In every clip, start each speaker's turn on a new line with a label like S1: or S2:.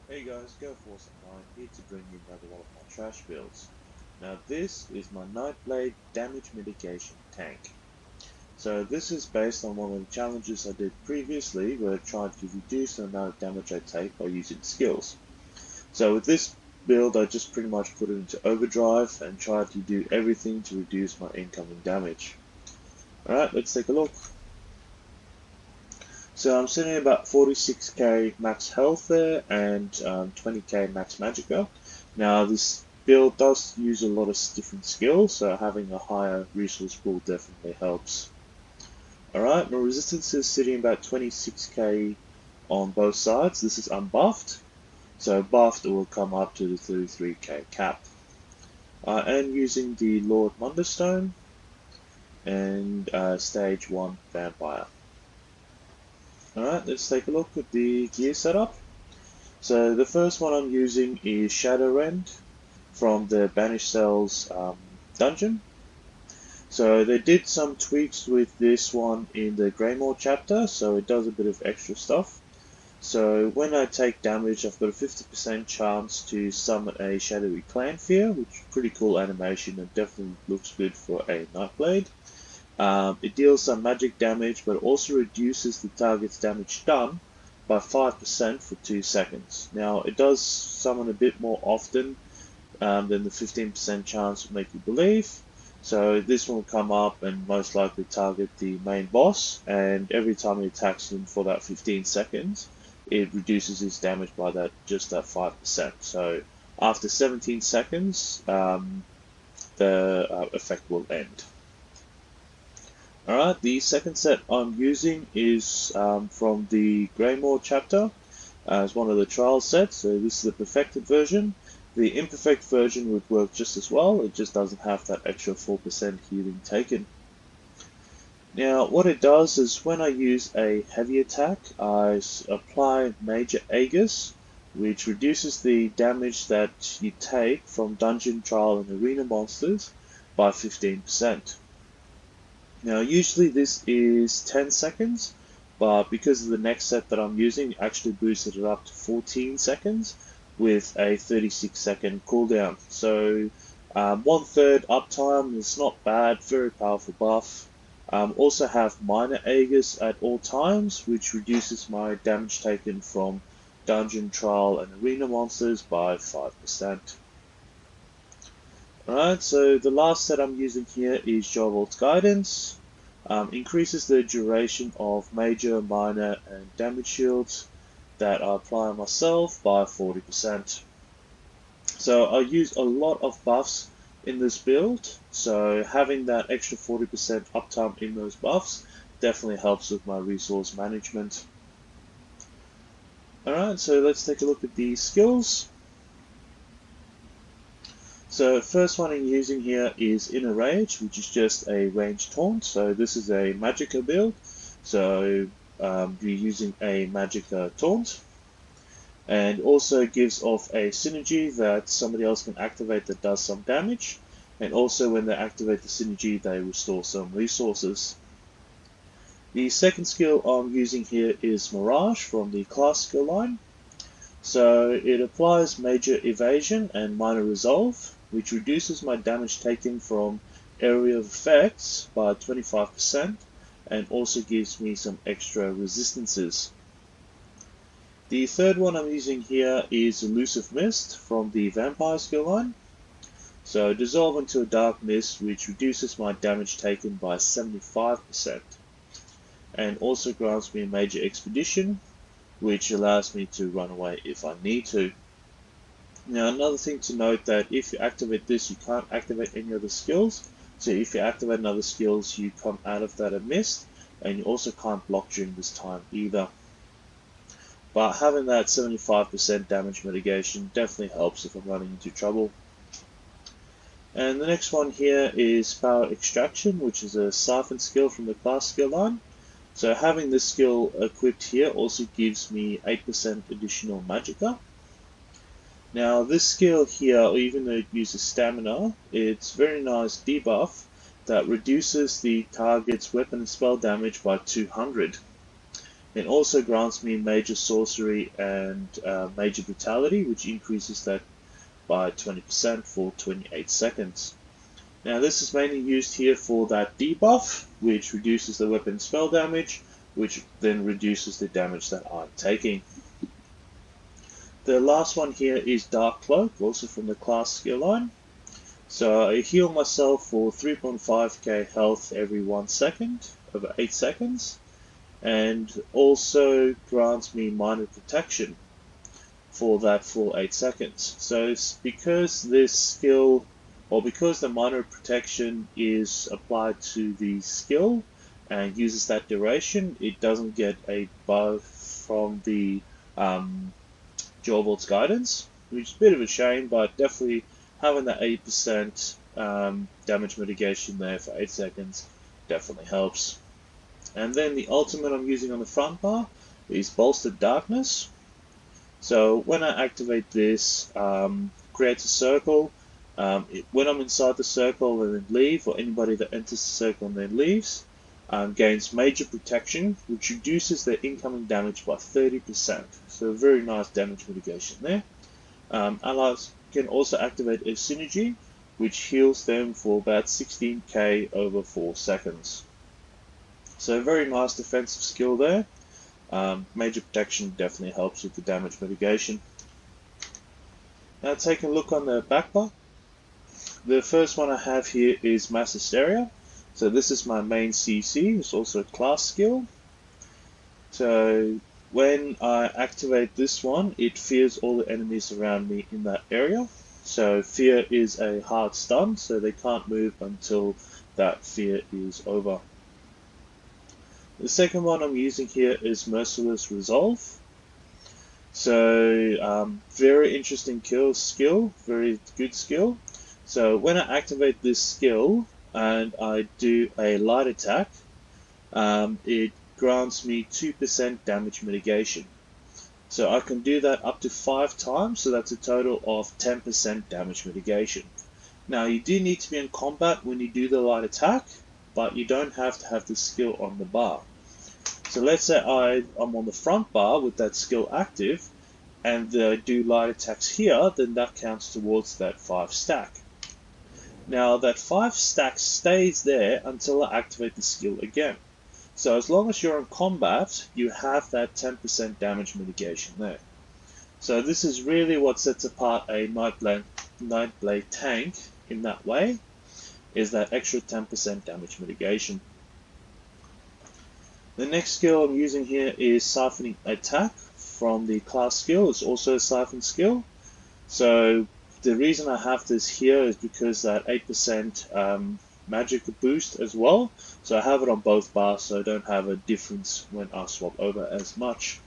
S1: Hey guys, GoForce9 here to bring you another one of my trash builds. Now this is my Nightblade damage mitigation tank. So this is based on one of the challenges I did previously where I tried to reduce the amount of damage I take by using skills. So with this build I just pretty much put it into overdrive and tried to do everything to reduce my incoming damage. Alright, let's take a look. So I'm sitting at about 46k max health there and 20k max magicka. Now this build does use a lot of different skills, so having a higher resource pool definitely helps. Alright, my resistance is sitting about 26k on both sides. This is unbuffed, so buffed it will come up to the 33k cap. I am using the Lord Munderstone and stage 1 vampire. Alright, let's take a look at the gear setup. So the first one I'm using is Shadow Rend from the Banished Cells dungeon. So they did some tweaks with this one in the Greymore chapter, so it does a bit of extra stuff. So when I take damage, I've got a 50% chance to summon a Shadowy Clanfear, which is a pretty cool animation and definitely looks good for a Nightblade. It deals some magic damage, but also reduces the target's damage done by 5% for 2 seconds. Now, it does summon a bit more often than the 15% chance would make you believe. So this will come up and most likely target the main boss, and every time he attacks him for that 15 seconds, it reduces his damage by just that 5%. So after 17 seconds, the effect will end. Alright, the second set I'm using is from the Greymore chapter as one of the trial sets, so this is the perfected version. The imperfect version would work just as well, it just doesn't have that extra 4% healing taken. Now what it does is when I use a heavy attack, I apply Major Aegis, which reduces the damage that you take from dungeon, trial and arena monsters by 15%. Now usually this is 10 seconds, but because of the next set that I'm using, actually boosted it up to 14 seconds with a 36-second cooldown. So 1/3 uptime is not bad, very powerful buff. Also have minor Aegis at all times, which reduces my damage taken from dungeon, trial and arena monsters by 5%. Alright, so the last set I'm using here is Jorval's Guidance. Increases the duration of major, minor, and damage shields that I apply on myself by 40%. So I use a lot of buffs in this build, so having that extra 40% uptime in those buffs definitely helps with my resource management. Alright, so let's take a look at the skills. So first one I'm using here is Inner Rage, which is just a ranged taunt. So this is a Magicka build. So you're using a Magicka taunt. And also gives off a synergy that somebody else can activate that does some damage. And also when they activate the synergy, they restore some resources. The second skill I'm using here is Mirage from the class skill line. So it applies major evasion and minor resolve, which reduces my damage taken from area of effects by 25% and also gives me some extra resistances. The third one I'm using here is Elusive Mist from the Vampire skill line. So dissolve into a dark mist, which reduces my damage taken by 75% and also grants me a major expedition, which allows me to run away if I need to. Now another thing to note that if you activate this, you can't activate any other skills. So if you activate another skills, you come out of that a mist, and you also can't block during this time either. But having that 75% damage mitigation definitely helps if I'm running into trouble. And the next one here is Power Extraction, which is a Siphon skill from the class skill line. So having this skill equipped here also gives me 8% additional magicka. Now this skill here, even though it uses stamina, it's very nice debuff that reduces the target's weapon and spell damage by 200. It also grants me major sorcery and major brutality, which increases that by 20% for 28 seconds. Now this is mainly used here for that debuff, which reduces the weapon spell damage, which then reduces the damage that I'm taking. The last one here is Dark Cloak, also from the class skill line. So I heal myself for 3.5k health every 1 second, over 8 seconds, and also grants me minor protection for that full 8 seconds. So it's because this skill, or because the minor protection is applied to the skill and uses that duration, it doesn't get a buff from the Jorval's guidance, which is a bit of a shame, but definitely having that 8% damage mitigation there for 8 seconds definitely helps. And then the ultimate I'm using on the front bar is Bolstered Darkness. So when I activate this, creates a circle. When I'm inside the circle and then leave, or anybody that enters the circle and then leaves, gains major protection, which reduces their incoming damage by 30%. So very nice damage mitigation there. Allies can also activate a synergy, which heals them for about 16k over 4 seconds. So very nice defensive skill there. Major protection definitely helps with the damage mitigation. Now taking a look on the back bar. The first one I have here is Mass Hysteria. So this is my main CC, it's also a class skill. So when I activate this one, it fears all the enemies around me in that area. So fear is a hard stun, so they can't move until that fear is over. The second one I'm using here is Merciless Resolve. So very interesting skill, very good skill. So when I activate this skill and I do a light attack, it grants me 2% damage mitigation. So I can do that up to 5 times, so that's a total of 10% damage mitigation. Now you do need to be in combat when you do the light attack, but you don't have to have the skill on the bar. So let's say I'm on the front bar with that skill active, and I do light attacks here, then that counts towards that 5 stack. Now that 5 stack stays there until I activate the skill again. So as long as you're in combat, you have that 10% damage mitigation there. So this is really what sets apart a Nightblade tank in that way, is that extra 10% damage mitigation. The next skill I'm using here is Siphoning Attack from the class skill. It's also a Siphon skill. So the reason I have this here is because that 8% magic boost as well. So I have it on both bars, so I don't have a difference when I swap over as much.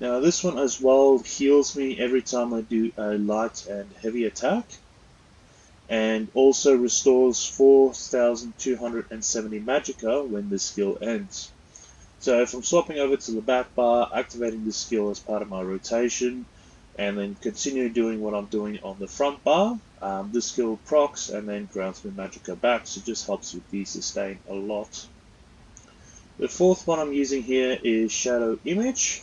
S1: Now this one as well heals me every time I do a light and heavy attack, and also restores 4,270 magicka when the skill ends. So if I'm swapping over to the back bar, activating this skill as part of my rotation, and then continue doing what I'm doing on the front bar, this skill procs and then grants me magicka back, so it just helps with the sustain a lot. The fourth one I'm using here is Shadow Image.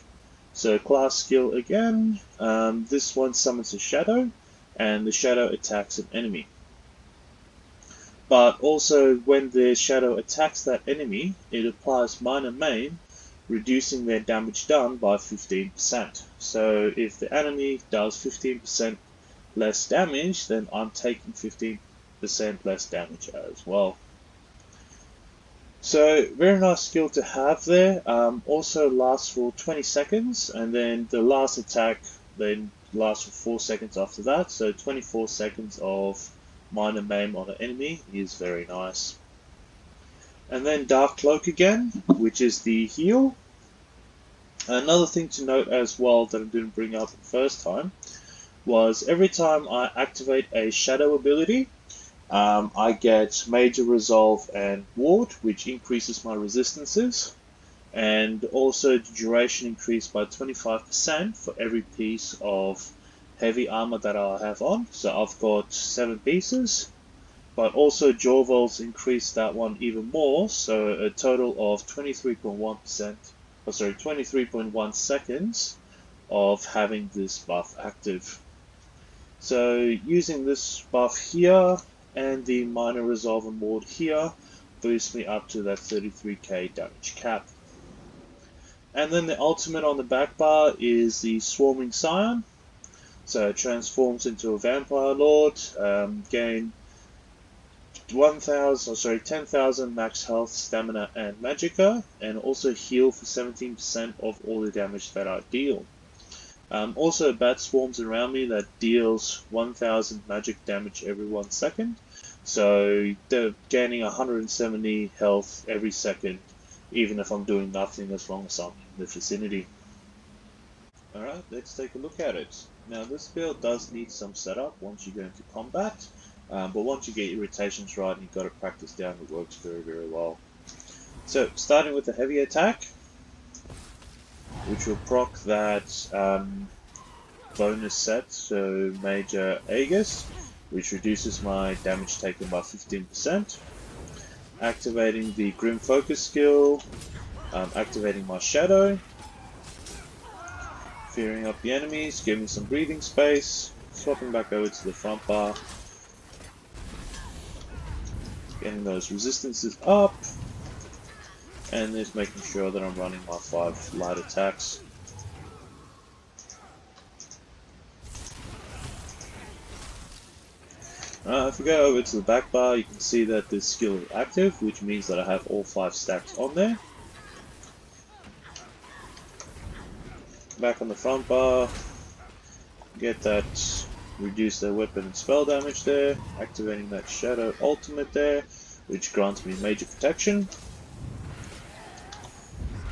S1: So class skill again, this one summons a shadow, and the shadow attacks an enemy. But also when the shadow attacks that enemy, it applies minor maim, reducing their damage done by 15%. So if the enemy does 15% less damage, then I'm taking 15% less damage as well. So very nice skill to have there. Also lasts for 20 seconds, and then the last attack then lasts for 4 seconds after that. So 24 seconds of minor maim on an enemy is very nice. And then Dark Cloak again, which is the heal. Another thing to note as well that I didn't bring up the first time was every time I activate a shadow ability, I get Major Resolve and Ward, which increases my resistances, and also the duration increased by 25% for every piece of heavy armor that I have on. So I've got 7 pieces, but also Jorval's increased that one even more, so a total of 23.1% 23.1 seconds of having this buff active. So using this buff here and the minor resolve and ward here boosts me up to that 33k damage cap. And then the ultimate on the back bar is the Swarming Scion. So it transforms into a Vampire Lord, gain 10,000 max health, stamina, and magicka, and also heal for 17% of all the damage that I deal. Also, a bat swarms around me that deals 1,000 magic damage every 1 second, so they're gaining 170 health every second, even if I'm doing nothing, as long as I'm in the vicinity. Alright, let's take a look at it. Now, this build does need some setup once you go into combat, but once you get your rotations right and you've got to practice down, it works very, very well. So, starting with the heavy attack, which will proc that bonus set, so Major Aegis, which reduces my damage taken by 15%. Activating the Grim Focus skill, activating my Shadow, fearing up the enemies, giving some breathing space, swapping back over to the front bar, getting those resistances up, and just making sure that I'm running my 5 light attacks. If we go over to the back bar, you can see that this skill is active, which means that I have all 5 stacks on there. Back on the front bar, get that reduce their weapon and spell damage there, activating that Shadow ultimate there, which grants me major protection.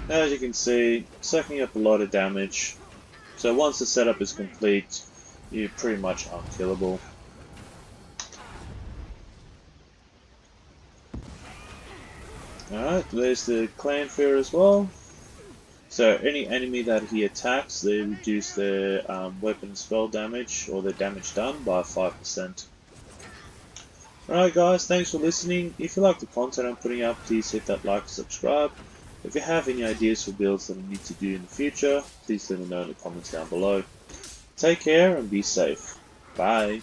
S1: As you can see, sucking up a lot of damage, so once the setup is complete, you're pretty much unkillable. Alright, there's the Clan Fear as well. So any enemy that he attacks, they reduce their weapon and spell damage, or their damage done, by 5%. Alright guys, thanks for listening. If you like the content I'm putting out, please hit that like and subscribe. If you have any ideas for builds that I need to do in the future, please let me know in the comments down below. Take care and be safe. Bye.